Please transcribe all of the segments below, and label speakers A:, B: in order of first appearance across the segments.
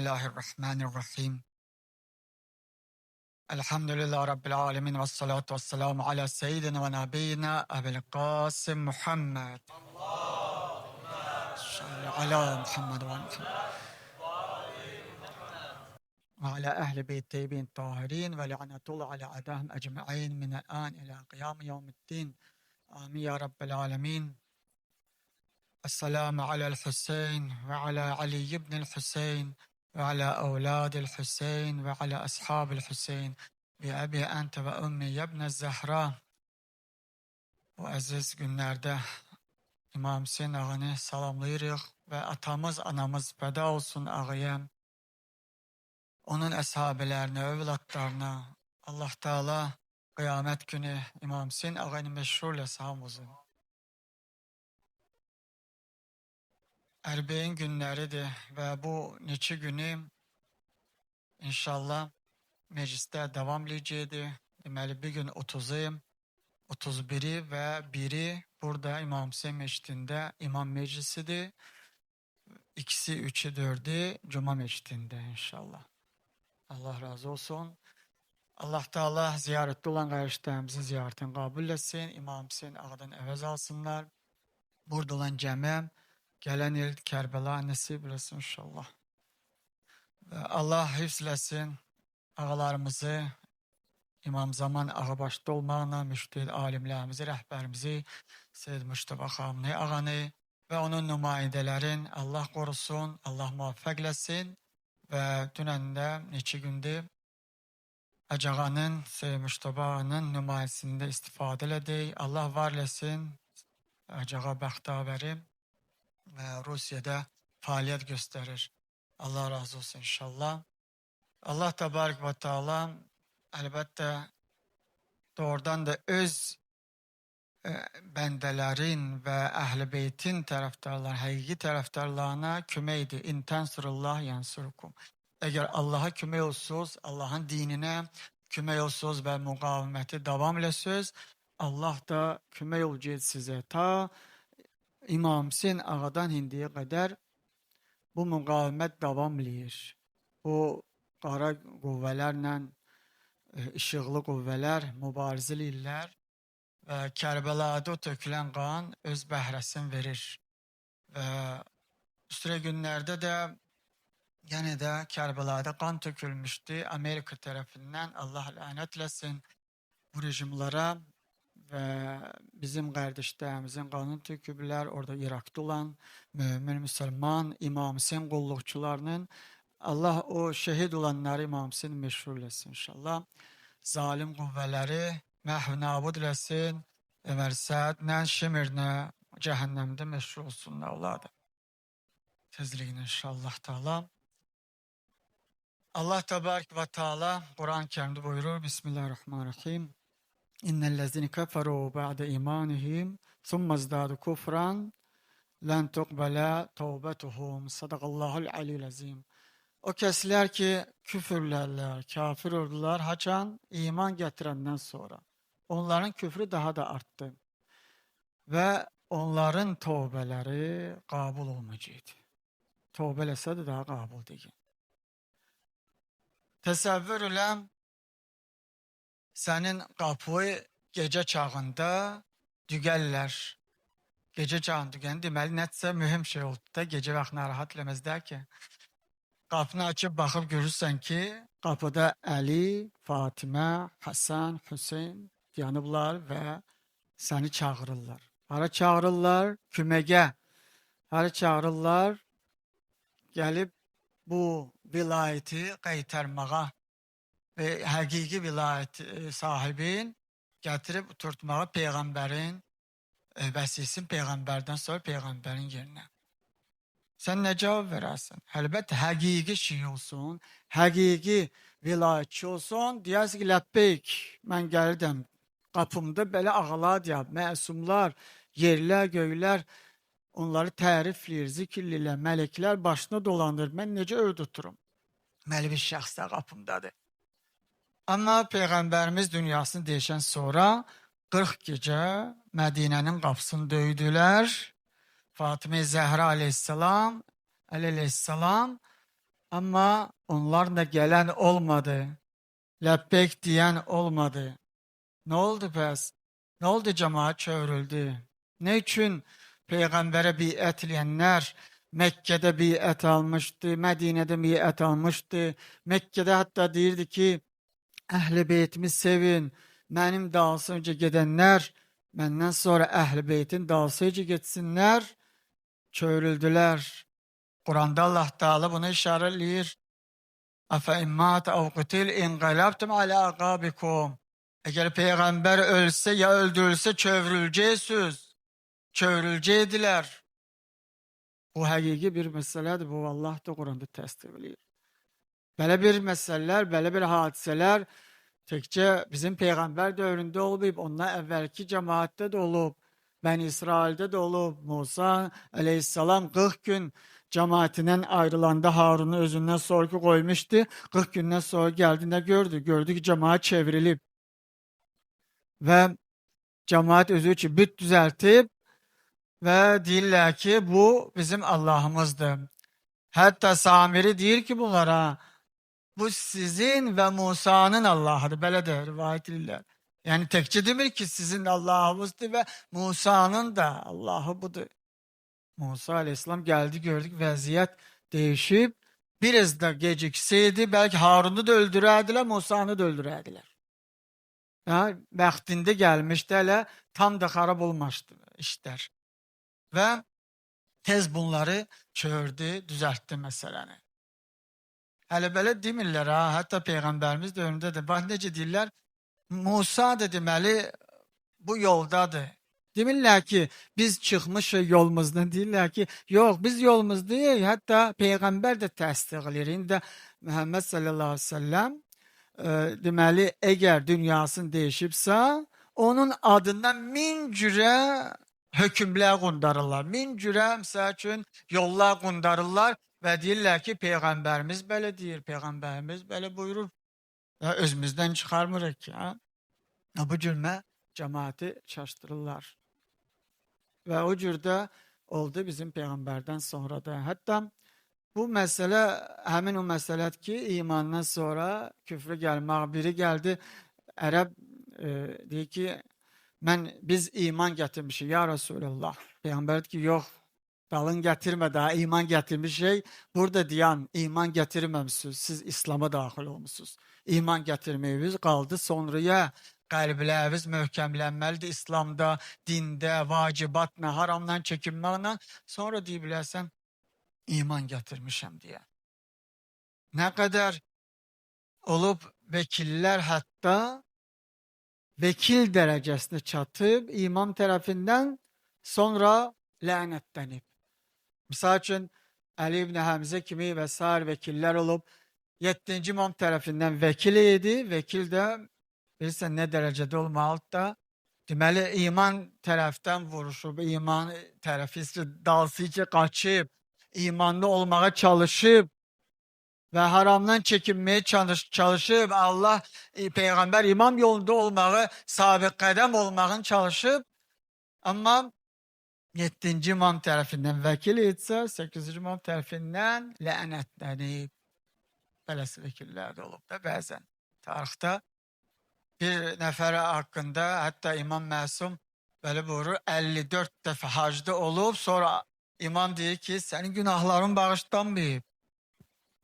A: Bismillahirrahmanirrahim. Elhamdülillahi Rabbil alemin ve salatu ve selamu ala seyyidina ve nabiyyina Ebil Kasım Muhammed. Salli ala Muhammed ve Muhammed. Ve ala ehli beyt teybin tahirin ve la'netullah ala adahım ecma'in minel an ila kıyam yevmiddin. Amin ya Rabbil alemin. Esselamu alel Hüseyin ve ala Ali ibnil Hüseyin ve ala evladil Hüseyin ve ala ashabil Hüseyin. Bi abi ente ve ummi yebne Zehra. Bu aziz günlerde İmam Hüseyin ağanı salamlayırıq ve atamız anamız feda olsun ağaya. Onun əshabilərinə, övladlarına Allah Teala kıyamet günü İmam Hüseyin ağanı meşhurla sahamızın. Erbeğin günləridir ve bu neçə günü inşallah mecliste devam edəcəkdir. Deməli bir gün 30'u, 31'i ve 1'i burada İmam Hüseyin Meşidində İmam Meclisidir. İkisi, 3'ü, 4'ü Cuma Meşidində inşallah. Allah razı olsun. Allah Teala ziyarette olan kardeşlerimizin ziyaretini kabul etsin. İmam Hüseyin ağadan əvəz alsınlar. Burada olan cəməm gelen il Kərbəla nasip etsin inşallah. Ve Allah hifzlesin ağalarımızı, İmam Zaman ağa başta olmaqla müştehid alimlərimizi, rəhbərimizi, Seyyid Mustafa Xamini ağanı ve onun nümayəndələrin Allah qorusun, Allah muvaffaq eləsin ve dünəndə neçə gündür Acağanın, Seyyid Mustafa ağanın nümayəsində istifadə elədik. Allah var eləsin Acağa bəxtavəri ve Rusya'da faaliyet gösterir. Allah razı olsun inşallah. Allah Tebarek ve Teala elbette doğrudan da öz bəndələrin ve Əhl-i Beytin tərəfdarları, həqiqi tərəfdarlarına köməkdir. İn tensurullah yansurkum. Eğer Allah'a kömək olsunuz, Allah'ın dinine kömək olsunuz ve muqaviməti davam eləsiniz, Allah da kömək olacaq sizə. Ta İmam Hüseyin ağadan indiyə qədər bu müqavimət davam eləyir. Bu qara qüvvələrlə işıqlı qüvvələr mübarizə eləyirlər və Kərbəlada tökülən qan öz bəhrəsini verir. Və üstəlik günlərdə də yenə də Kərbəlada qan tökülmüşdü Amerika tərəfindən. Allah lənət eləsin bu rejimlara və bizim qardaşlarımızın qanını töküblər. Orada İraqda olan mümin, müsəlman, İmam Hüseyin qulluqçularının Allah o şehit olanları İmam Hüseyin meşhur eləsin inşallah. Zalim qüvvələri məhv nabud eləsin. Əmərsədlə, şimirlə cəhənnəmdə meşhur olsunlar onlar da. Tezliğine inşallah Teala. Allah Tebarek ve Teala Kur'an-ı Kerim'de buyurur. Bismillahirrahmanirrahim. İnnellezine keferu ba'de imanihim thumma izdadu kufran len tuqbala tevbetuhum. Sadakallahul aliyyul azim. O kəsilər ki küfürlərlər, kafir oldular haçan iman getirenden sonra. Onların küfrü daha da arttı. Ve onların tövbələri qabul olmayacaqdı. Tövbə eləsə də daha qabul deyil. Təsəvvür eləm, sənin qapıyı gecə çağında dügəllər. Gecə çağında dügələn deməli nəticə mühüm şey oldu da, gecə vaxt narahat eləməzlər ki. Qapını açıb baxıb görürsən ki, qapıda Əli, Fatimə, Həsən, Hüseyin yanıblar və səni çağırırlar. Hara çağırırlar? Küməgə. Hara çağırırlar? Gəlib bu vilayeti qaytarmağa və həqiqi vilayət sahibin gətirib oturtmağa Peyğəmbərin vəsisin Peyğəmbərdən sonra Peyğəmbərin yerinə. Sən nə cavab verərsən? Əlbəttə həqiqi şey olsun, həqiqi vilayətçi olsun, deyərsin ki, ləbbeyk, mən gəlirəm, qapımda belə ağalar deyab, məsumlar, yerlər, göylər, onları tərifləyir, zikirləyirlər, mələklər başına dolandır, mən necə övd tuturum? Məli bir şəxslər qapımdadır. Amma Peyğəmbərimiz dünyasını deyişən sonra 40 gecə Mədinənin qapısını döydülər. Fatimə Zəhra aleyhisselam Ama onlarla gelen olmadı. Lebbeyk diyen olmadı. Ne oldu pes? Ne oldu cemaat çevrildi? Ne için peygambere biat edenler Mekke'de biat almıştı, Medine'de biat almıştı. Mekke'de hatta deyirdi ki, Əhl-i beytimi sevin, mənim dalsınca gedenler, məndən sonra Əhl-i beytin dalsınca getsinler, çevrildiler. Kur'an'da Allah Teala bunu işaretliyor. Afe immat ev kutil inqalabtum ala aqabikum. Eğer peygamber ölse ya öldürülse çevrileceksiniz. Çevrileceğidiler. Bu hakiki bir meseledir. Bu Allah da Kur'an'da tasdiqləyir. Böyle bir meseleler, böyle bir hadiseler tekçe bizim peygamber dövründe olmayıp ondan evvelki cemaatte de olup, Ben İsrail'de de olup, Musa aleyhisselam 40 gün cemaatinden ayrılanda Harun'u özünden sorgu koymuştu. 40 günden sonra geldiğinde gördü. Gördü ki cemaat çevrilip ve cemaat özü için büt düzeltip ve deyirlər ki bu bizim Allah'ımızdır. Hatta Samiri deyir ki bunlara, bu sizin ve Musa'nın Allah'ıdır. Böyle de rivayet edirlər. Yani tekçe demir ki sizin Allah'ımızdır ve Musa'nın da Allah'ı budur. Musa aleyhisselam geldi, gördük vəziyyət değişip biraz da gecikseydi belki Harun'u da öldürərdilər, Musa'nı da öldürərdilər. Ya, vaxtinde gelmişti hele tam da xarab olmuşdu işler. Ve tez bunları çördü, düzeltti meseleni. Hele böyle demirlər ha, hatta Peygamberimiz de önünde de. Bak necə deyirlər, Musa da deməli bu yoldadır. Demirlər ki biz çıxmışıq yolumuzdan, deyirlər ki yok biz yolumuzdayıq. Hatta Peygamber de təsdiqləyir. İndi Muhammed sallallahu aleyhi ve sellem deməli eğer dünyasını değişibsə, onun adından 1000 cürə hökümlər qundarırlar. 1000 cürə məsəl üçün yollar qundarırlar və deyirlər ki Peygamberimiz belə deyir, Peygamberimiz belə buyurur. Ya özümüzden çıxarmırıq ki. Ha? Bu cürmə cemaati çaşdırırlar. Ve o cürdə oldu bizim Peygamberden sonra da. Hatta bu mesele hemen o meseledir ki imandan sonra küfre gelmek. Biri geldi Arap diyor ki biz iman getirmişik ya Resulallah. Peygamber dedi ki yok dalın getirme daha iman getirmiş şey. Burada diyen iman getirmemişsiniz. Siz İslam'a dahil olmuşsunuz. İman getirmeyiniz kaldı sonraya. Qəlbləriniz möhkəmlənməlidir İslamda, dində, vacibatla, haramdan çəkinməklə. Sonra deyə bilərsən, iman gətirmişəm deyə. Nə qədər olub vəkillər hətta vekil dərəcəsinə çatıb, imam tərəfindən sonra lənətlənib. Misal üçün, Əli ibn Həmzə kimi və s. vəkillər olub, 7-ci imam tərəfindən vəkil idi, vəkil də bilirsən nə dərəcədə olmalıdır da, deməli iman tərəfdən vuruşub, iman tərəfi dalsıca qaçıb, imanlı olmağa çalışıb və haramdan çəkinməyə çalışıb, Allah, Peyğəmbər imam yolunda olmağı, sabiq qədəm olmağın çalışıb, amma 7-ci imam tərəfindən vəkil etsə, 8-ci imam tərəfindən lənətlənib. Beləsi vəkillər də olub da bəzən tarixdə. Bir nəfərə haqqında hətta İmam Məsum belə buyurur, 54 dəfə hacda olub, sonra imam deyir ki, sənin günahların bağışlanmayıb.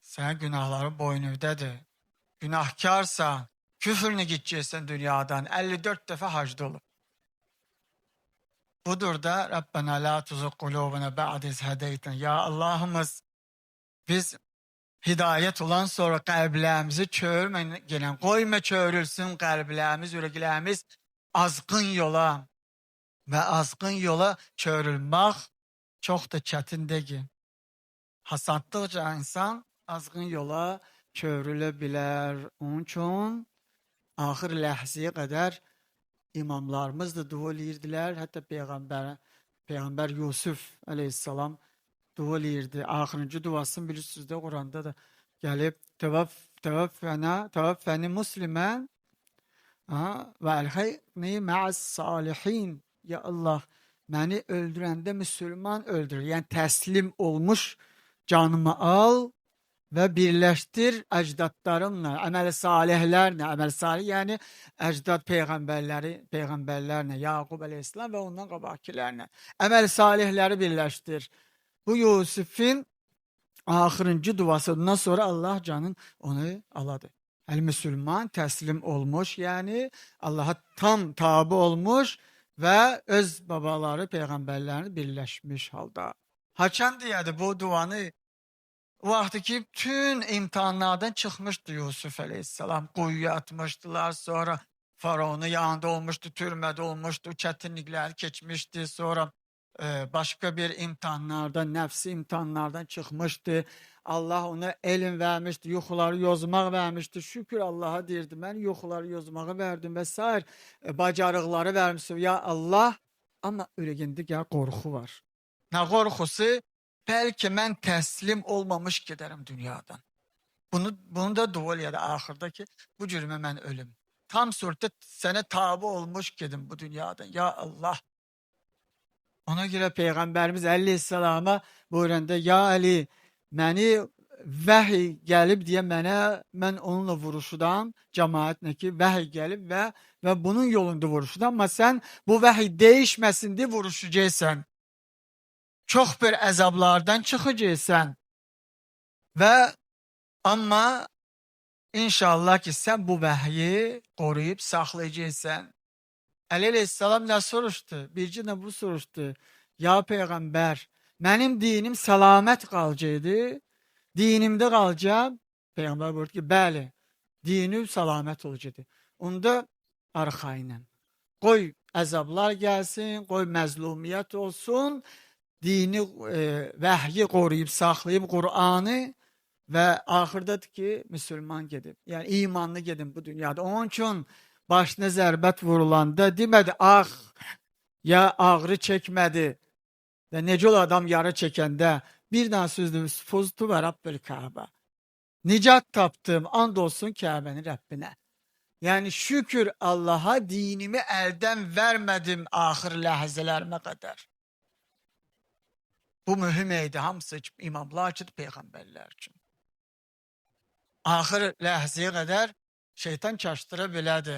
A: Sənin günahların boynuvdədir. Günahkarsan, küfrünü gideceksən dünyadan, 54 dəfə hacda olub. Budur da Rabbena la tuzuk kulubuna ba'd iz hedeyten. Ya Allah'ımız biz hidayet olan sonra qəlblərimizi çöürmə gələn, qoyma çöürülsün qəlblərimiz, ürəklərimiz azğın yola və azğın yola çöürülmək çox da çətin deyil. Hasadlıqca insan azğın yola çöürülə bilər. Onun üçün axır ləhziyə qədər imamlarımız da dua edirdilər. Hətta Peyğəmbər Yusuf aleyhissalam dua edirdi. Axırıncı duasını bilirsiniz də Quranda da gəlib tevaffeni muslimen ve elhayni ma'as salihin. Ya Allah, məni öldürəndə Müslüman öldür. Yəni təslim olmuş canımı al və birləşdir əcdadlarımla, əməl salihlərlə, əməl salih yəni əcdad peyğəmbərlərlə, Yaqub əleyhissalam və ondan qabaqkilərlə əməl salihləri birləşdir. Bu Yusifin axırıncı duası. Bundan sonra Allah canın onu aladı. Müslüman təslim olmuş, yəni Allaha tam tabi olmuş və öz babaları, peyğəmbərlərini birləşmiş halda. Haçan deyədi bu duanı? O vaxtı ki, bütün imtihanlardan çıxmışdı Yusuf əleyhissalam. Quyuya atmışdılar, sonra Faraonun yanında olmuşdu, türmədə olmuşdu, çətinlikləri keçmişdi, sonra başqa bir imtihanlardan, nəfsi imtihanlardan çıxmışdı. Allah ona elm vermişdi, yuxuları yozmaq vermişdi. Şükür Allaha deyirdi, mən yuxuları yozmağı verdim və s. Bacarıqları vermişdim. Ya Allah, amma ürəyində qorxu var. Nə qorxusu? Bəlkə mən təslim olmamış gedərəm dünyadan. Bunu da dua elədi axırda ki, bu cürümə mən ölüm. Tam surətdə sənə tabi olmuş gedim bu dünyadan. Ya Allah. Ona görə Peyğəmbərimiz əleyhissalama buyuranda, ya Ali, məni vəhiy gəlib deyə mən onunla vuruşudam, cəmaatlə ki, vəhiy gəlib və bunun yolunda vuruşudam, amma sən bu vəhiy değişməsin deyə vuruşacaqsan. Çox bir əzablardan çıxacaqsan və amma inşallah ki, sən bu vəhyi qoruyub saxlayacaqsan. Əli əleyhissalam nə soruşdu? Bircə də bu soruşdu. Ya Peyğəmbər, mənim dinim səlamət qalacaqdı, dinimdə qalacaq. Peyğəmbər buyurdu ki, bəli, dinim səlamət olacaqdı. Onda arxayınəm. Qoy əzablar gəlsin, qoy məzlumiyyət olsun, dini, vəhyi qoruyub, saxlayıb Qur'anı və axırdadır ki, müsəlman gedib. Yəni, imanlı gedin bu dünyada. Onun üçün başına zərbət vurulanda demədi, ya ağrı çəkmədi və necə ol adam yarı çəkəndə bir dənə sözdür, fuztu və Rabbül Kəbə. Nicat tapdım, and olsun Kəbənin Rəbbinə. Yəni, şükür Allaha dinimi əldən vermədim axır ləhzələrimə qədər. Bu mühüm idi, hamısı imamlar üçün, peyğəmbərlər üçün. Axır ləhzəyə qədər şeytan çaşdıra bilədi.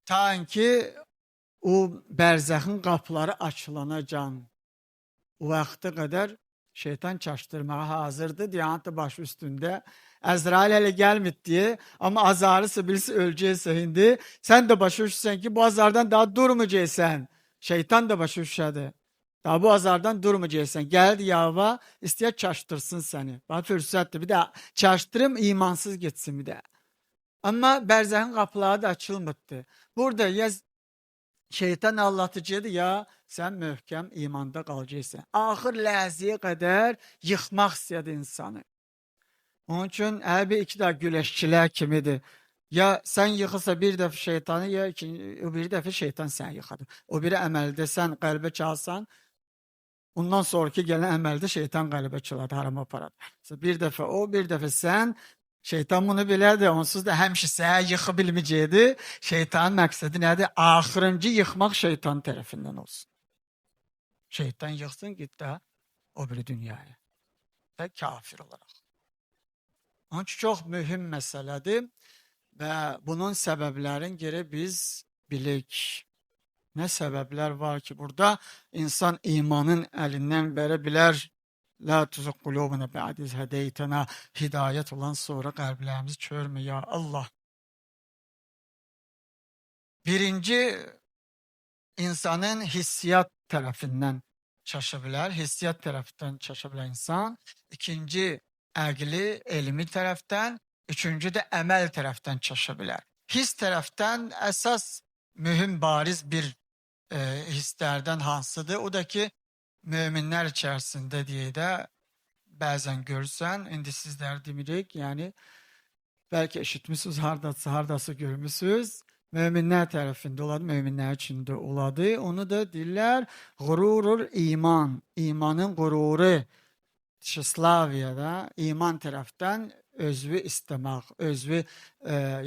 A: Ta ki, o bərzəxin qapıları açılanacan, o vaxta qədər şeytan çaşdırmağa hazırdı, diyanətlə başı üstündə. Əzrail hələ gəlmid deyə, amma azarısı birisi öləcəksə indi, sən də başa düşsən ki, bu azardan daha durmayacaqsən. Şeytan da başa düşədi. Daha bu azardan durmayacaqsan. Gəldi yava, istəyər çaşdırsın səni. Bax, fürsətdir. Bir də çaşdırım, imansız getsin bir də. Amma bərzəxin qapıları da açılmırdı. Burada ya şeytan anlatıcıdır, ya sən möhkəm imanda qalacaqsan. Axır ləhziyə qədər yıxmaq istəyədi insanı. Onun üçün bir iki də güləşçilər kimidir. Ya sən yıxırsa bir dəfə şeytanı, ya o bir dəfə şeytan sən yıxadır. O biri əməldə sən qəlbə çalsan, ondan sonraki gələn əməldə şeytan qəlbə çaladı, harama aparadı. Bir dəfə o, bir dəfə sən, şeytan bunu bilərdi, onsuz da həmişə sənə yıxı bilməyəcəkdi. Şeytanın məqsədi nədir? Axırıncı yıxmaq şeytan tərəfindən olsun. Şeytan yıxsın, git də o biri dünyaya. Və kafir olaraq. Onun üçün çox mühüm məsələdir və bunun səbəblərini geri biz bilik. Nə səbəblər var ki, burada insan imanın əlindən verə bilər. La tuzaq qulubuna ba'diz hədeytənə, hidayət olan sonra qəlblərimizi körmə, ya Allah. Birinci, insanın hissiyat tərəfindən çaşa bilər, hissiyat tərəfindən çaşa bilər insan. İkinci, əqli, elmi tərəfdən, üçüncü də əməl tərəfdən çaşa bilər. Hiss tərəfdən əsas mühüm, bariz bir hisslərdən hansıdır? O da ki, möminlər içərisində deyə də bəzən görürsən, indi sizlər demirik, yəni bəlkə eşitmişsiniz, hardası görmüşsünüz, möminlər tərəfində oladı, möminlər içində oladı. Onu da deyirlər, qururur iman, imanın qururu, Slaviyada iman tərəfdən özünü istəmək, özünü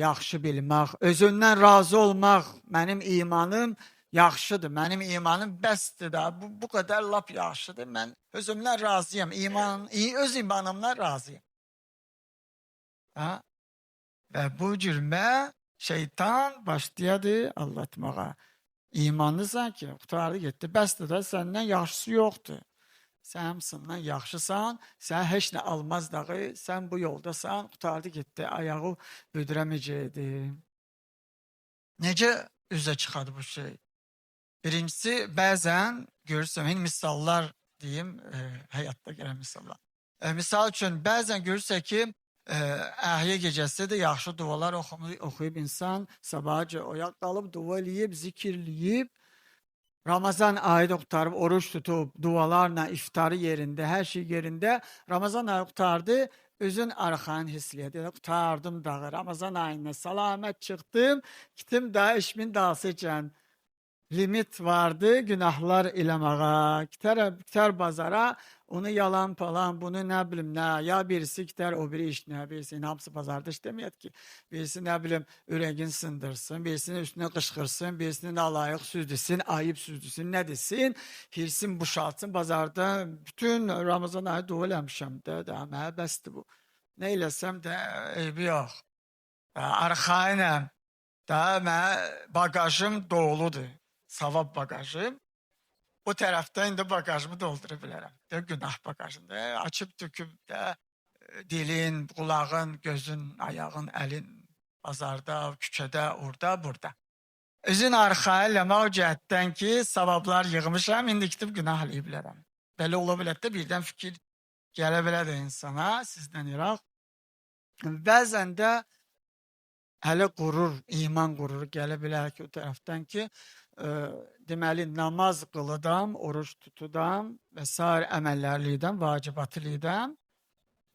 A: yaxşı bilmək, özündən razı olmaq, mənim imanım yaxşıdır, mənim imanım bəsdir də, bu qədər lap yaxşıdır, mən özümdən razıyam, öz imanımdan razıyam. Ha? Ve bu cürme şeytan başlayadı anlatmağa. İmanlısan ki, qutardı getdi. Bəsdir də səndən yaxşısı yoxdur. Sən hamısından yaxşısan, sən heç nə almaz dağı, sən bu yoldasan, qutardı getdi, ayağı büdürəməyəcəkdi. Necə üzə çıxadı bu şey? Birincisi, bəzən görürsən, misallar deyim, həyatda gələn misallar. Misal üçün, bəzən görürsə ki, əhyə gecəsi də yaxşı dualar oxuyub insan, sabahca oyaq qalıb, dua eləyib, zikirləyib, Ramazan ayı da qutarıb, oruç tutub, dualarla, iftarı yerində, hər şey yerində. Ramazan ayı qutardı, özün arxanı hisləyədi. Qutardım dağı, Ramazan ayına salamət çıxdım, gittim daha işimin dalsıcan. Limit vardı günahlar eləməğa. Gitər bazara, onu yalan falan, bunu nə bilim nə, ya birisi gitər o biri iş nə, birisi hamısı bazarda işləməyət ki. Birisi nə bilim ürəgin sındırsın, birisinin üstünə qışqırsın, birisinin alayıq süzdüsün, ayıb süzdüsün, nə desin, hirsin buşaltsın bazarda. Bütün Ramazan ayı dua eləmişəm də, mənə bəsdir bu. Nə eləsəm də eybi yox. Arxayınəm. Mənə bagajım doludur. Savab bagajım. O tərəfdə indi bagajımı doldura bilərəm. Günah bagajında. Açıb töküb də dilin, qulağın, gözün, ayağın, əlin bazarda, küçədə, orada, burada. Özün arxaya eləmək o cəhətdən ki, savablar yığmışam, indi gidib günah eləyə bilərəm. Belə ola bilər də birdən fikir gələ bilər də insana, sizdən iraq. Bəzən də hələ qurur, iman qurur gələ bilər ki, o tərəfdən ki, deməli, namaz qılıdam, oruç tutudam və s. əməllərliydən, vacibatlıydan.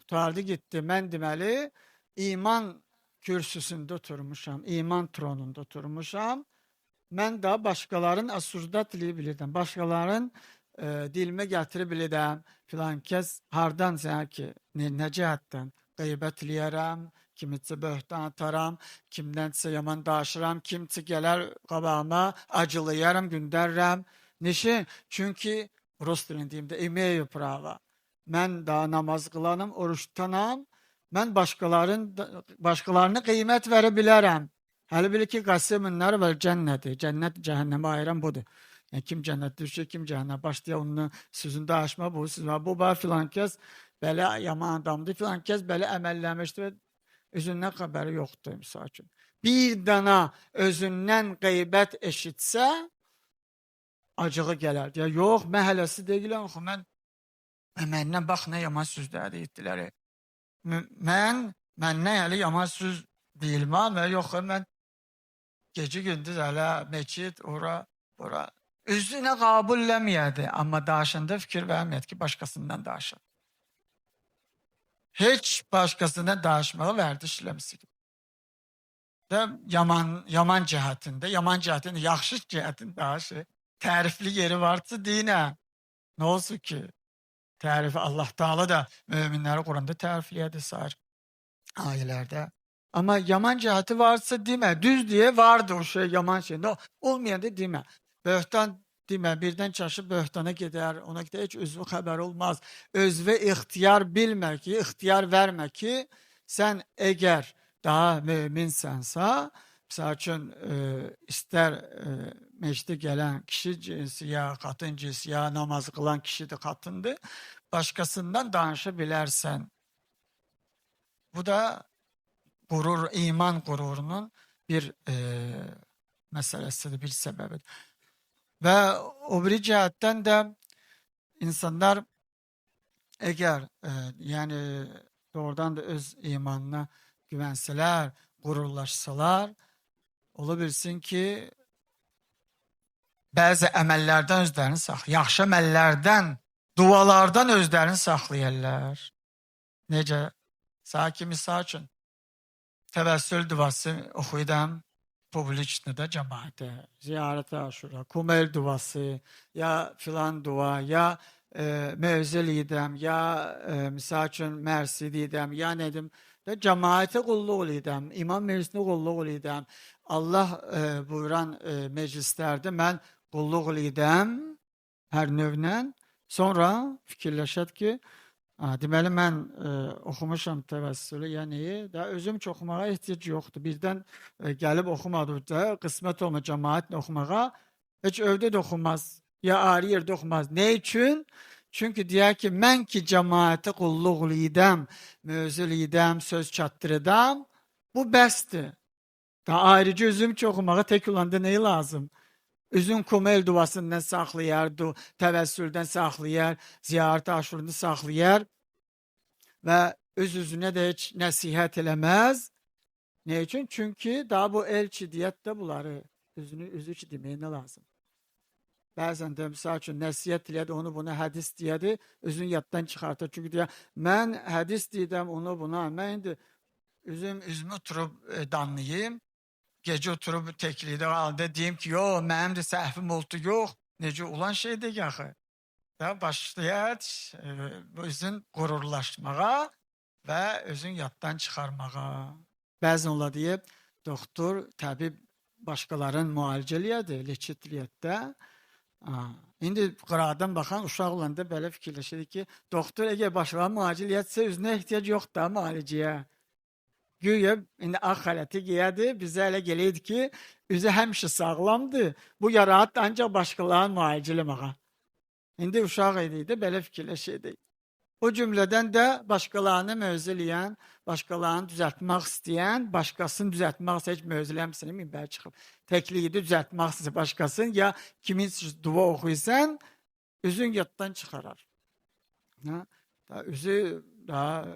A: Tutardı getdi, mən deməli, iman kürsüsündə oturmuşam, iman tronunda oturmuşam. Mən də başqaların əsurdat eləyə bilirdim, başqaların dilimə gətirə bilirəm, filan kəs hardan sənə ki, nə cəhətdən qeybət eləyərəm, kimisə böhtan ataram, kimdənsə yaman daşıram, kimsə gələr qabağıma, acılayarım, gündərrəm. Neşin? Çünki Rus dilini deyim də, imею prava. Mən daha namaz qılanım, oruç tutanam, mən başqalarına qiymət verə bilərəm. Hələ bilir ki, qasiminlər və cənnədir. Cənnət, cəhənnəmə ayıran budur. Yəni, kim cənnət düşür, kim cəhənnəm başlaya onun sözünü daşma, bu var filan kəs, belə yaman adamdır, filan kəs belə əməlləmişdir və özündən xəbəri yoxdur, misal üçün. Bir dana özündən qeybət eşitsə, acığı gələr. Ya, yox, mən hələsi deyiləm, mən məndən bax, nə yaman sözlər deyildilər. Məndən hələ yaman söz deyilməm, yox, mən gecə gündüz hələ meçid, ora. Özünə qabulləməyədi, amma daşında fikir verməyədi ki, başqasından daşır. Heç başqasından daşmağı vərdiş eləmişsin. Yaman cəhətində, yaxşı cəhətində daşı, tərifli yeri varsa deyinə. Nə olsun ki, tərifi Allah Teala da möminləri Quranda tərifləyədi sair ayələrdə. Amma yaman cəhəti varsa demə, düz deyə vardı o şey, yaman şey. Olmayanda demə. Böhtan demə, birdən çaşıb böhtana gedər, ona qədər heç özü xəbər olmaz. Özvə ixtiyar bilmə ki, ixtiyar vermə ki, sən əgər daha möminsənsə, misal üçün, istər mecdə gələn kişi cinsi, ya qatın cinsi, ya namaz qılan kişidir, qatındır, başqasından danışa bilərsən. Bu da qurur, iman qururunun bir məsələsidir, bir səbəbidir. Və o biri cəhətdən də insanlar əgər yəni doğrudan da öz imanına güvənsələr, qururlaşsalar, ola bilsin ki, bəzi əməllərdən özlərini saxlayırlar, yaxşı əməllərdən, dualardan özlərini saxlayırlar. Necə? Sanki misal üçün, təvəssül duası oxuyudam, publiçdə, cəmaətə, ziyarətə aşura, kumel duası, ya filan dua, ya mövzil idəm, ya misal üçün mərsid idəm, ya nedim, cəmaətə qulluq idəm, imam meclisində qulluq idəm, Allah buyuran meclislərdə mən qulluq idəm hər növlə, sonra fikirləşət ki, Deməli, mən oxumuşam təvəssülü, yəni, də özüm üçün oxumağa ehtiyac yoxdur. Birdən gəlib oxumadıqca, qismət olma cəmaatlə oxumağa, heç evdə də oxumaz, ya ayrı yerdə oxumaz. Ne üçün? Çünki deyər ki, mən ki cəmaatı qulluq lidəm, mövzu lidəm, söz çatdırıdam, bu bəsdir. Da ayrıca özüm üçün oxumağa tək olanda neyi lazım? Üzün kumel duasından saxlayar, təvəssüldən saxlayar, ziyarət aşurunu saxlayar və öz-özünə də heç nəsihət eləməz. Ne üçün? Çünki daha bu elçi diyyətdə bunları özü ki deməyinə lazım. Bəzən də misal üçün nəsihət deyədi, onu buna hədis deyədi, özünü yaddan çıxartır. Çünki deyər, mən hədis deyəm, onu buna, mən indi üzümü oturub danlayayım, gece oturup tekliğde halde diyeyim ki yo benim de səhvim oldu yok. Nece olan şeydir yaxı. Da başlayır özün qururlaşmağa ve özün yaddan çıxarmağa. Bəzən ola deyib, doktor, təbib başqalarının müalicəliyədir, leçitliyətdə. İndi qıradan baxan uşaq olanda belə fikirləşir ki, doktor əgər başqalarının müalicəliyətsə özünə ehtiyac yoxdur müalicəyə. Güya indi ağ xələti giyədi, bizə elə gələydi ki, üzü həmişə sağlamdır. Bu yarahat ancaq başqalarını müalicələməyə. İndi uşaq idi, belə fikirləşirdi. O cümlədən də başqalarını mövzüləyən, başqalarını düzəltmək istəyən, başqasını düzəltmək istəyən, heç mövzüləmsini minbər çıxıb. Təkliyi düzəltmək istəyən başqasını, ya kimin dua oxuysan, üzün yaddan çıxarar. Üzü daha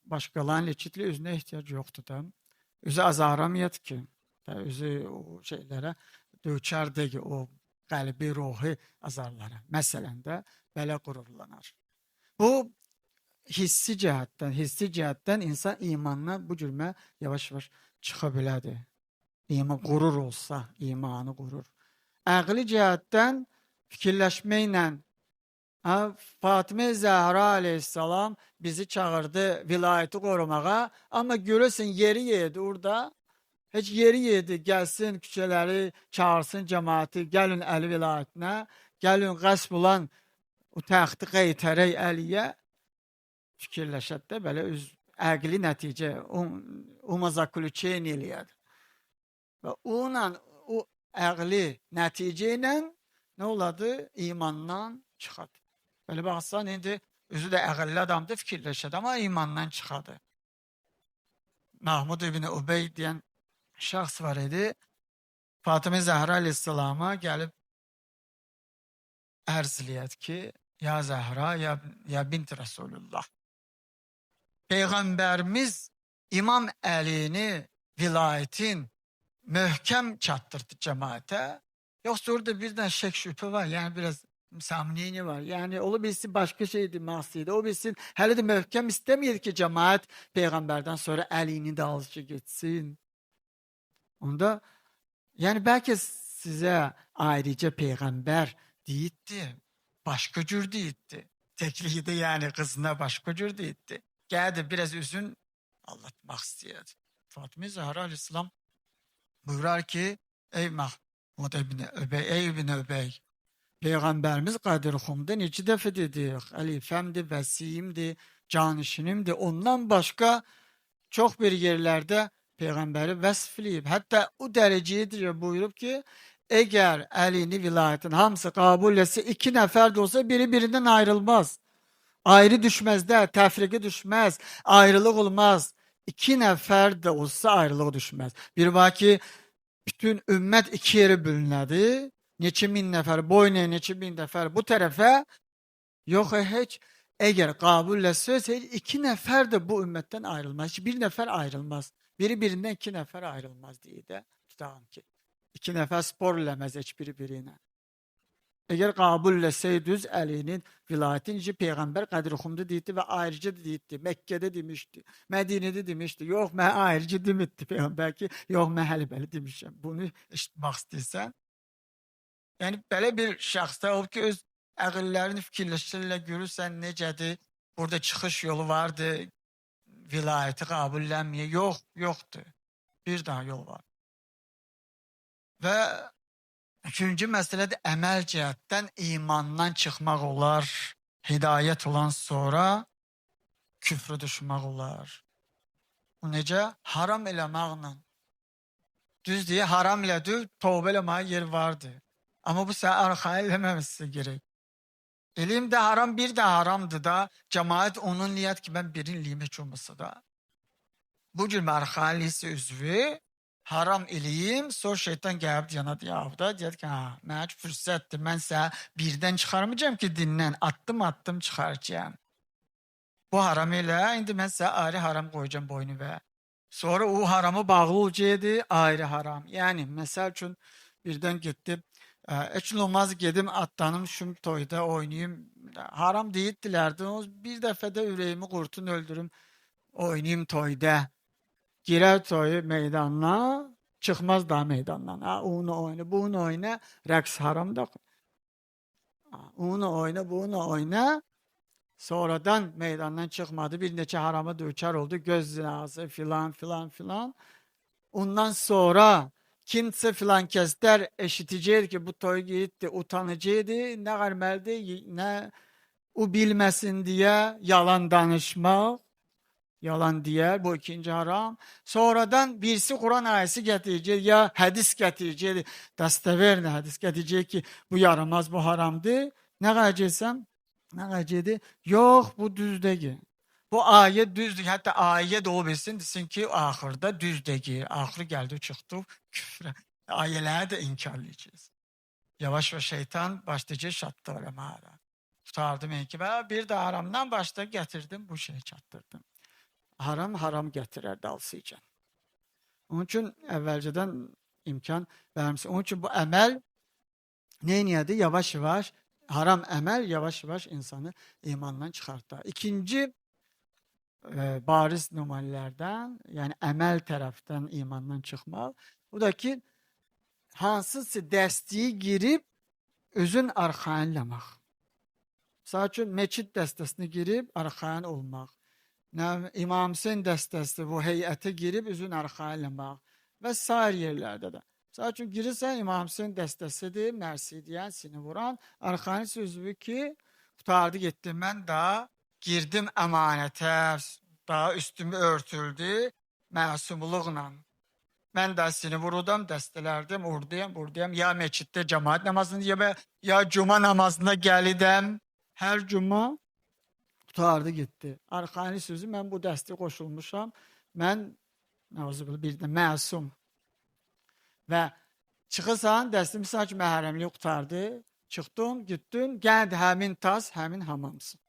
A: başqalarının leçitli özünə ehtiyac yoxdur da. Özü azaramayət ki. Özü o şeylərə dökər deyil, o qəlbi, ruhi azarlara. Məsələn də belə qururlanar. Bu hissi cəhətdən insan imanına bu cürmə yavaş-yavaş çıxa bilədir. İman qurur olsa, imanı qurur. Əqli cəhətdən fikirləşməklə Fatimə Zəhra aleyhissalam bizi çağırdı vilayeti qorumağa, amma görürsən yeri yedi orada, heç yeri yedi, gəlsin küçələri, çağırsın cəmaati, gəlin Əli vilayetinə, gəlin qəsb olan o təxti qeytərək Əliyə, fikirləşətdə belə öz əqli nəticə, o mazakuluçeyn eləyər. Və o əqli nəticə ilə nə oladı? İmandan çıxadı. Belə baxsan, indi özü də əqilli adamdır, fikirləşədi, amma imandan çıxadı. Mahmud ibn Ubey deyən şəxs var idi. Fatimə Zəhra aleyhissalama gəlib ərz eləyət ki, ya Zəhra, ya bint Rasulullah. Peyğəmbərimiz İmam Əlini vilayetin möhkəm çatdırdı cəmaətə. Yoxsa orada birdən şək şübhə var, yəni biraz samniyini var. Yəni ola bilsin başqa şeydir, məqsədi. O bilsin hələ də möhkəm istəmir ki, cəmaət Peyğəmbərdən sonra əlini də alıcı getsin. Onda, yəni bəlkə sizə ayrıca Peyğəmbər deyitdi, başqa cür deyitdi. Təkliyidə yəni qızına başqa cür deyitdi. Gəldi, biraz üzün anlatmaq istəyirdi. Fatimə Zəhra aleyhissalam buyurar ki, ey Mahmud ibn Öbey, Peyğəmbərimiz Qədirxumda neçə dəfə dedik, əlifəmdir, vəsiyimdir, canişinimdir. Ondan başqa çox bir yerlərdə Peyğəmbəri vəsfləyib. Hətta o dərəcəyə buyurub ki, əgər əlini vilayətin hamısı qəbul etsə, 2 nəfər də olsa biri-birindən ayrılmaz. Ayrı düşməz də, təfriqi düşməz, ayrılıq olmaz. 2 nəfər də olsa ayrılıq düşməz. Bir var ki, bütün ümmət 2 yerə bölünədir. Neçə min nəfər, boyuna neçə min nəfər bu tərəfə, yox heç, əgər qəbul etsəz, 2 nəfər də bu ümmətdən ayrılmaz. Heç 1 nəfər ayrılmaz. Biri-birindən 2 nəfər ayrılmaz deyə də tutağım ki. 2 nəfər spor eləməz heç biri-birinə. Əgər qəbul etsəydiniz Əlinin vilayəti, necə Peyğəmbər Qədirxumda deyildi və ayrıca deyildi, Məkkədə demişdi, Mədinədə demişdi. Yox, mən ayrıca demişdi Peyğəmbər ki, yox, mən hələ belə demişəm. Bunu eşitmək istəyirsən. Yəni, belə bir şəxsdə olub ki, öz əqillərini fikirləşirlər, görürsən necədir, burada çıxış yolu vardır, vilayəti qəbullənməyə. Yox, yoxdur. Bir daha yol var. Və üçüncü məsələdir, əməl cəhətdən imandan çıxmaq olar, hidayət olan sonra küfrə düşmək olar. Bu necə? Haram eləməklə. Düz deyə haram elədir, tövbə eləməyə yer vardı. Amma bu sən arxayın eləməməsi gerek. Elm də haram, bir də haramdır da, cəmaət onun niyyət ki, mən birin eləyim heç olmasa da. Bu cür arxayın lisi üzvü, haram eləyim, sonra şeytan gəlib yana deyəvdə, deyək ki, mənə ki, fürsətdir, mən sənə birdən çıxarmayacağım ki, dindən, addım çıxaracağım. Bu haram elə, indi mən sənə ayrı haram qoyacağım boynu və. Sonra o haramı bağlı olacaqdı, ayrı haram. Yəni, məsəl üçün, birdən getdim, heç olmaz gedim, atlanım, şüm toyda oynayayım. Haram deyirdilərdi, bir dəfədə ürəyimi qurtun öldürüm, oynayayım toyda. Girər toyu meydanına, çıxmaz da meydandan. Onu oyna, bunu oyna, rəqs haramdır. Onu oyna, bunu oyna. Sonradan meydandan çıxmadı, bir neçə harama dökər oldu, göz zinası filan. Ondan sonra kimsə filan kəslər eşitəcək ki, bu toy gitti, utanacaqdı, nə qərməlidir, nə o bilməsin deyə yalan danışmaq, yalan deyər, bu ikinci haram. Sonradan birisi Quran ayəsi gətirəcək, ya hədis gətirəcək, dəstəverlə hədis gətirəcək ki, bu yaramaz, bu haramdır. Nə qayacaqsam? Nə qayacaqdır? Yox, bu düzdəgir. Bu ayə düzdür, hətta ayə də o bilsin, desin ki, axırda düzdəgir. Axırı gəldi, çıxdı küfrə. Ayələri də inkarlayacağız. Yavaş şeytan başlayacaq şatdı eləməyə. Tutardım ki, bir də haramdan başlayıb gətirdim, bu şeyi çatdırdım. Haram gətirər dalsıcan. Onun üçün əvvəlcədən imkan vermişsin. Onun üçün bu əməl neyniyyədir? Yavaş-yavaş, haram əməl yavaş-yavaş insanı imandan çıxartır. İkinci bariz nümunələrdən, yəni əməl tərəfdən imandan çıxmaq, o da ki, hansısa dəstəyi girib, özün arxayınlamaq. Məsəl üçün, meçid dəstəsini girib, arxayın olmaq. İmam Hüseyin dəstəsi bu heyətə girib, özün arxayınlamaq və sair yerlərdə də. Məsəl üçün, girirsən, İmam Hüseyin dəstəsidir, mərsi deyən, seni vuran, arxayın sözü ki, tutardı getdi, mən da girdim əmanətə, daha üstümü örtüldü, məsumluqla. Mən də seni vurudam, dəstələrdim, buradayam, ya meçiddə cemaat namazını ya cuma namazına gəlidəm, hər cuma tutardı getdi. Arxayın sözü, mən bu dəstə qoşulmuşam, mən bir də məsum. Və çıxırsan, dəstə misal ki, məhərəmliyi qutardı, çıxdın, gittin, gəldi həmin tas, həmin hamamsın.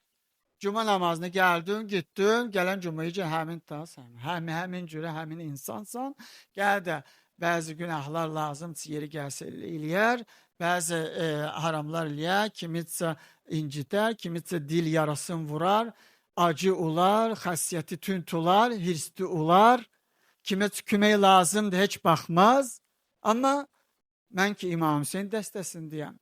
A: Cuma namazına gəldin, gittin, gələn cumaya həmin tas, həmin cürə, həmin insansan, gəldi, bəzi günahlar lazımdır, yeri gəlsə eləyər, bəzi haramlar eləyər, kimitsə incitər, kimitsə dil yarasın vurar, acı olar, xəssiyyəti tünt olar, hirsli olar, kimitsə kömək lazımdır, heç baxmaz. Amma mən ki, İmam Hüseyin dəstəsindəyəm.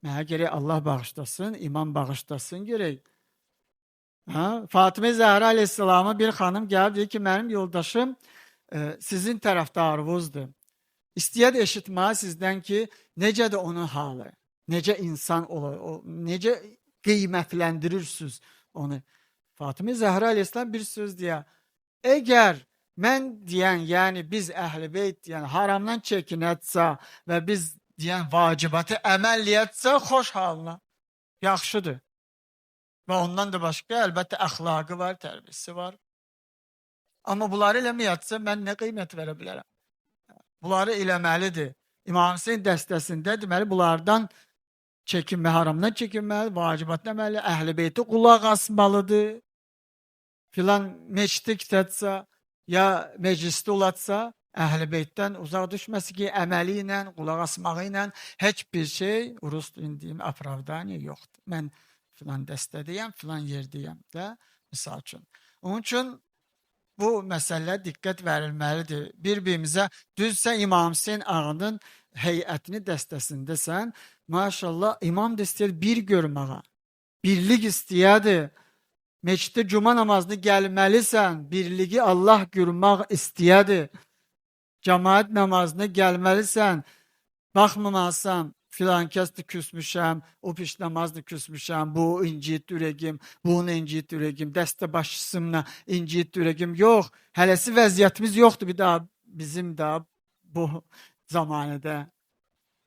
A: Mənə gerək Allah bağışlasın, imam bağışlasın gerək. Fatimə Zəhra aleyhissalama bir xanım gəlib, deyir ki, mənim yoldaşım sizin tərəfdarınızdır. İstəyəd eşitməyə sizdən ki, necədir onun halı, necə insan olur, necə qiymətləndirirsiniz onu. Fatimə Zəhra aleyhissalam bir söz deyər, əgər mən deyən, yəni biz əhl-i beyt deyən, haramdan çəkinətsə və biz deyən vacibatı əməliyyətsə xoş halına, yaxşıdır. Və ondan da başqa əlbəttə əxlaqı var, tərbiyəsi var. Amma bunları eləməyətsə mən nə qiymət verə bilərəm? Bunları eləməlidir. İmam Hüseyin dəstəsində deməli bunlardan çəkinmə, haramdan çəkinməli, vacibatın əməli, əhl-i beyti qulaq asmalıdır. Filan meçdə kitətsə, ya meclisdə olatsa, əhl-i beytdən uzaq düşməsi ki, əməli ilə, qulaq asmağı ilə heç bir şey, Rus deyim, apravdaniya yoxdur. Mən filan dəstədəyəm, filan yerdəyəm də, misal üçün. Onun üçün bu məsələlər diqqət verilməlidir. Bir-birimizə düzsə İmam Hüseyin ağının heyətini dəstəsindəsən, maşallah imam da istəyir bir görməyə, birlik istəyədir. Meçiddə cuma namazını gəlməlisən, birliyi Allah görmək istəyədir. Cemaat namazını gəlməlisən, baxmamalısan, filan kəsdir küsmüşəm, o piş namazdır küsmüşəm, bu incit ürəgim, bunu incit ürəgim, dəstə başçısımla incit ürəgim. Yox, hələsi vəziyyətimiz yoxdur bir daha bizim də bu zamanədə.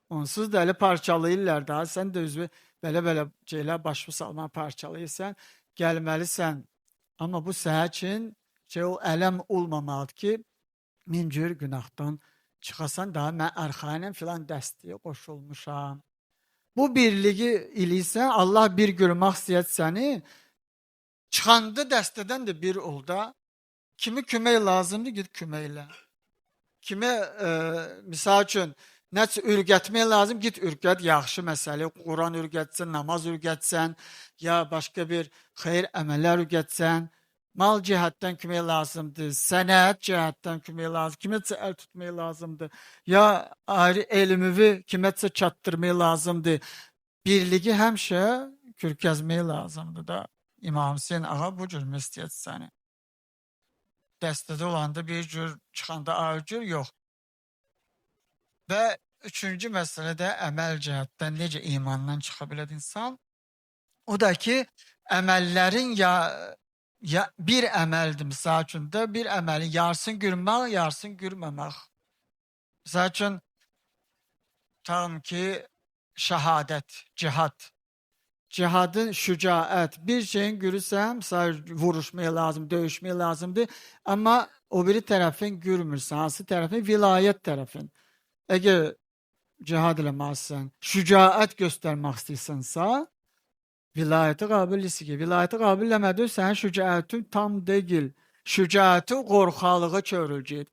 A: Onsuz da elə parçalayırlar da, sən də özü belə şeylər başını salma parçalayırsan, gəlməlisən. Amma bu sənə üçün o ələm olmamalıdır ki, min cür günahdan çıxasan, daha mən arxayla filan dəstəyə qoşulmuşam. Bu birliği iliysən, Allah bir görmək istəyət səni, çıxanda dəstədən də bir ol da, kimi kömək lazımdır, git köməklə. Kimi, misal üçün, nəsə ürgətmək lazım, git ürgət, yaxşı məsələ, Quran ürgətsən, namaz ürgətsən, ya başqa bir xeyir əməllər ürgətsən, mal cəhətdən kömək lazımdır, sənət cəhətdən kömək lazımdır, kiməsə əl tutmaq lazımdır, ya ayrı elmivi kiməsə çatdırmaq lazımdır. Birliği həmişə kürkəzmək lazımdır da. İmam Hüseyin ağa bu cür istəyət səni. Dəstədə olanda bir cür, çıxanda ayrı cür, yox. Və üçüncü məsələ də əməl cəhətdən necə imandan çıxa bilər insan? O da ki, əməllərin ya bir əməldir, misal üçün də bir əməli yarısını görmək, yarısını görməmək. Misal üçün, tam ki, şəhadət, cihad. Cihadın şücaət. Bir şeyin görürsən, misal vuruşmaya lazım, döyüşmeye lazımdır. Amma o biri tərəfin görmürsən. Hansı tərəfin? Vilayət tərəfin. Əgər cihad eləməzsən, şücaət göstərmək istəyirsənsə, vilayəti qabillisin ki, vilayəti qabil eləmədir, sənin şücaətin tam deyil. Şücaəti qorxalığı çörülcəyir.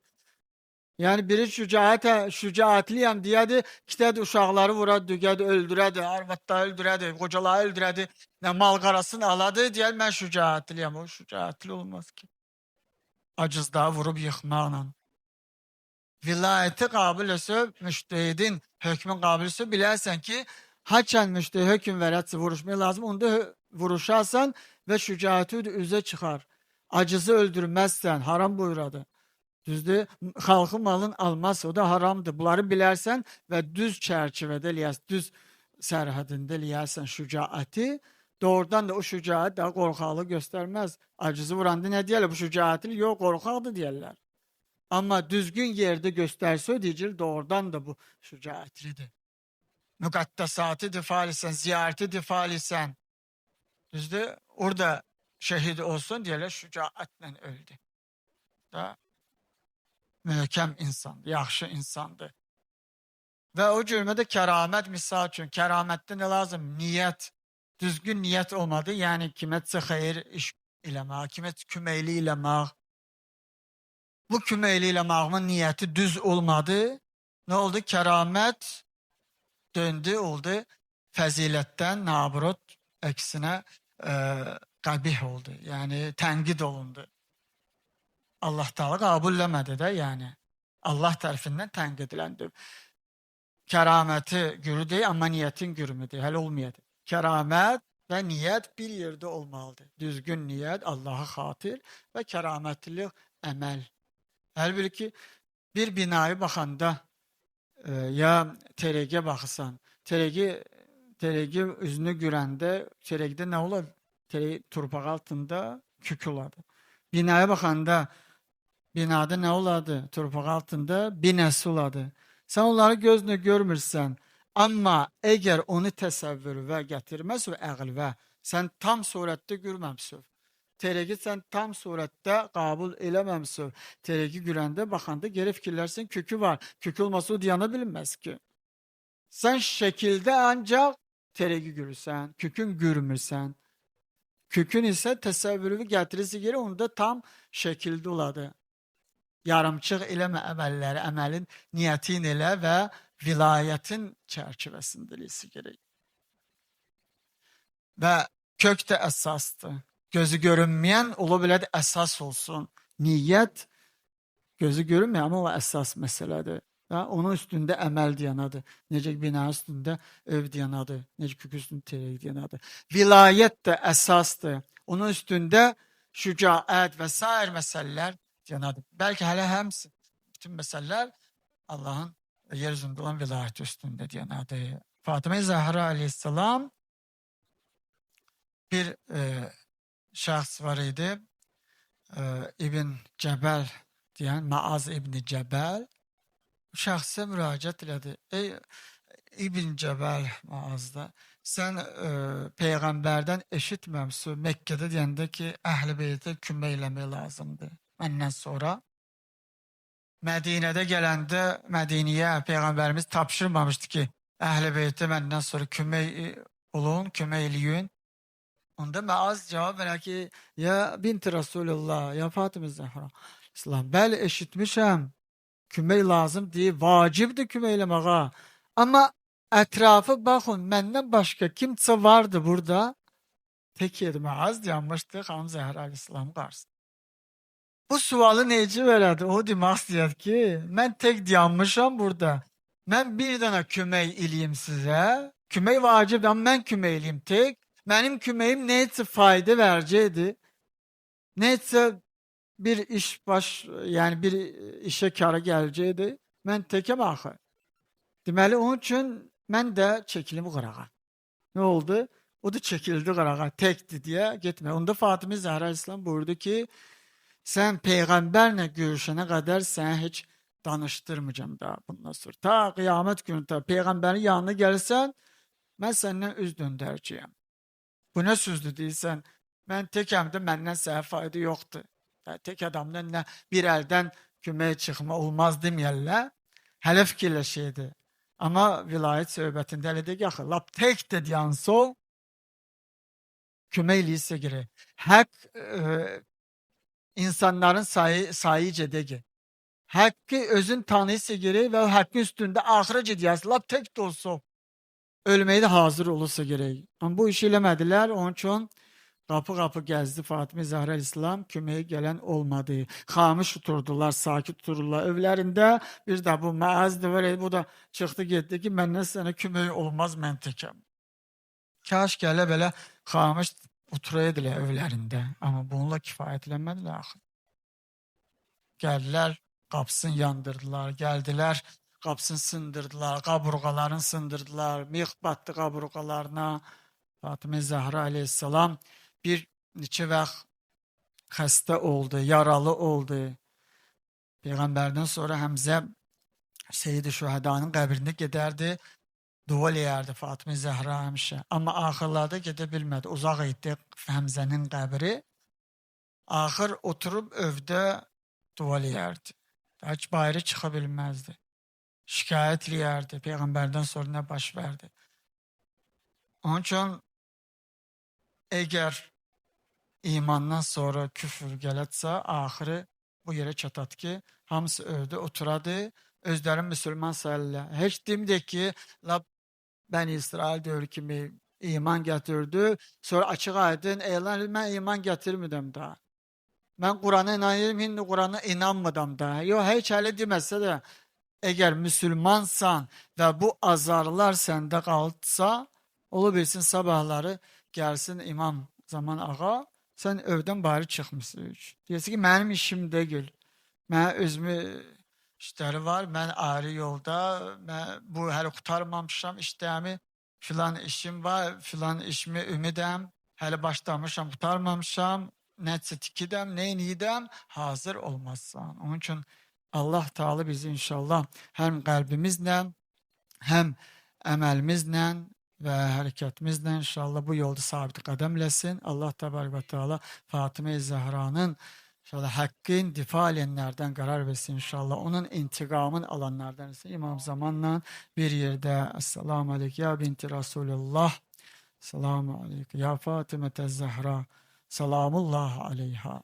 A: Yəni biri şücaətliyəm deyədir, kitədir uşaqları vuradı, dügədi, öldürədi, arvatları öldürədi, qocaları öldürədi, mal qarasını aladı, deyər, mən şücaətliyəm. O şücaətli olmaz ki. Acızlığa vurub yıxmaqla. Vilayəti qabilləsə, müştəhidin hökmün qabilləsə, bilərsən ki, haçən müştəhid hökm verətsə vuruşmaya lazım, onda vuruşarsan və şücaəti üzə çıxar. Acızı öldürməzsən, haram buyuradı. Düzdür, xalqın malın almazsa, o da haramdır. Bunları bilərsən və düz çərçivədə eləyərsən, düz sərhədində eləyərsən şücaəti, doğrudan da o şücaət daha qorxaqlı göstərməz. Acızı vuranda nə deyərlər? Bu şücaətli, yox, qorxaqdır deyərlər. Amma düzgün yerdə göstərsə, deyəcək, doğrudan da bu şücaətlidir. Müqəddəsatı difalisən, ziyarəti difalisən. Düzdür, orada şəhid olsun deyərlər, şücaətlə öldü. Da möhkəm insandır, yaxşı insandır. Və o cürmədə kəramət misal üçün, kəramətdə nə lazım? Niyyət, düzgün niyyət olmadı, yəni kiməsə xeyir iş eləmək, kiməsə köməkli eləmək. Bu köməkli eləməğimin niyyəti düz olmadı, nə oldu? Kəramət döndü, oldu fəzilətdən, nabrot, əksinə qəbih oldu, yəni tənqid olundu. Allah Teala qabulləmədi də, yəni. Allah tərəfindən tənqidləndir. Kəraməti gürüdür, amma niyyətin gürümüdür, hələ olmayadır. Kəramət və niyyət bir yerdə olmalıdır. Düzgün niyyət, Allaha xatir və kəramətlilik əməl. Hələ ki, bir binayı baxanda ya tereqə baxırsan, tereqə üzünü görəndə, tereqdə nə olar? Torpaq altında kük oladı. Binaya baxanda, binada nə oladı? Torpaq altında binəsi oladı. Sən onları gözünə görmürsən, amma əgər onu təsəvvürə gətirməz və əqlvə, sən tam surətdə görməmsən. Tereqi sən tam surətdə qəbul eləməmsən. Tereqi görəndə, baxanda geri fikirlərsən, kökü var. Kökü olmasa o dayana bilməz ki. Sən şəkildə ancaq tereqi görürsən, kökün görmürsən. Kökün isə təsəvvürü gətirirsə geri, onda tam şəkildə oladı. Yarımçıq eləmə əməlləri, əməlin niyyətin elə və vilayətin çərçivəsində eləsə gerək. Və kök də əsasdır. Gözü görünməyən ola bilər əsas olsun. Niyyət gözü görünməyən, amma o əsas məsələdir. Onun üstündə əməl deyanadır. Necə ki, bina üstündə ev deyanadır. Necə ki, üstündə terek deyanadır. Vilayət də əsasdır. Onun üstündə şücaət və s. məsələlər deyanadır. Bəlkə hələ həmsi, bütün məsələlər Allahın yer üzündə olan vilayəti üstündə deyanadır. Fatıma Zahra aleyhisselam bir şahs var idi. İbn Cebel diyen Maaz İbni Cebel şahsa müracaat elədi. Ey İbn Cebel Maaz'da sen peygamberden eşitməmsin. Mekke'de deyəndə ki Əhl-i Beytə kömək eləmək lazımdır. Məndən sonra Medine'de gelende Medine'ye peygamberimiz tapşırmamıştı ki Əhl-i Beytə məndən sonra kömək olun, kömək eləyin. Onda Maaz cevap verir ki ya binti Resulullah ya Fatıma Zahra İslam bəli eşitmişəm kömək lazım deyib vacibdir kömək eləməyə. Ama etrafı bakın məndən başka kimse vardı burada. Tek yedi Maaz yanmıştı Xanım Zəhra Aleyhisselam qarşısında. Bu sualı necə verədi? O demək istəyir ki, mən tek dayanmışam burada. Mən bir dənə kömək eləyim sizə. Kömək vacibdir, amma mən kömək eləyim tek. Mənim köməyim neysə fayda verəcəkdi. Neysə bir iş yəni bir işə kara gələcəkdi. Mən təkəm axı. Deməli onun üçün mən də çəkilim qırağa. Ne oldu? O da çəkildi qırağa. Tekdi deyə getmə. Onda Fatıma Zəhra İslam buyurdu ki, sen peygamberle görüşene kadar sen hiç danıştırmayacağım daha bundan sonra. Ta kıyamet günü ta peygamberin yanına gelirsen ben senden üz döndüreceğim. Bu ne sözdü deyirsən? Ben tekemde məndən sənə fayda yoktu. Yani tek adamdan ne bir elden köməyə çıxma olmaz deməyərlər. Hələ fikirləşəydi. Ama vilayet söhbətində elə deyək axı, lap tek de diyan sol kömək eləyirsə gerek. Hak insanların sayıca degi. Hakkı özün tanıysa gerek ve hakkın üstünde ahire cidiyası lap tek de olsa ölmeye de hazır olursa gerek. Ama bu işi eləmədilər. Onun için kapı gezdi Fatıma Zahra İslam köməyə gelen olmadı. Xamış oturdular, sakit oturdular evlerinde. Bir de bu Maaz'dı var, bu da çıktı gitti ki məndən sənə kömək olmaz mən təkəm. Kaş gələ belə xamış oturaydılar evlerinde. Ama bununla kifayetlənmədilər axı. Geldiler, kapısını yandırdılar. Geldiler, kapısını sındırdılar. Kaburgalarını sındırdılar. Mix battı kaburgalarına. Fatıma Zahra aleyhisselam bir neçə vaxt xəstə oldu, yaralı oldu. Peygamberden sonra Həmzə Seyyid-i Şühədanın qəbrində gedərdi. Dua eləyərdi Fatıma Zəhra həmişə. Amma axırlarda gedə bilmədi. Uzaq idi Həmzənin qəbri. Axır oturub övdə dua eləyərdi. Heç bayırı çıxa bilməzdi. Şikayət eləyərdi. Peyğəmbərdən sonra nə baş verdi. Onun üçün əgər imandan sonra küfür gələtsə, axırı bu yerə çatat ki, hamısı övdə oturadı, özləri müsəlman sayılırlar. Heç deməyək ki, Bəni İsrail dövrü kimi iman gətirdi, sonra açıq aydın elan edildi, mən iman gətirmədim daha. Mən Qurana inanıyorum, hindi Qurana inanmadım daha. Yox, heç hələ deməsə də, əgər müsəlmansan və bu azarlar səndə qaldısa, ola bilsin sabahları gəlsin imam Zaman ağa, sən övdən bari çıxmışsın. Deyəsə ki, mənim işim deyil. Mən özümü işləri var, mən ayrı yolda, mən bu hələ qutarmamışam işləmi, filan işim var, filan işimi ümidəm, hələ başlamışam, qutarmamışam, nəsə tikidəm, neynidəm, hazır olmazsan. Onun üçün Allah Teala bizi inşallah həm qəlbimizlə, həm əməlimizlə ve hareketimizle inşallah bu yolda sabit qədəmləsin. Allah Tebarək ve Teala Fatıma-i Zehra'nın inşallah hakkın difa edenlerden karar versin inşallah. Onun intikamın alanlardan ise İmam Zaman'la bir yerde Esselamu Aleyke ya binti Resulullah, Esselamu Aleyke ya Fatıma-i Zehra, Selamullah aleyha.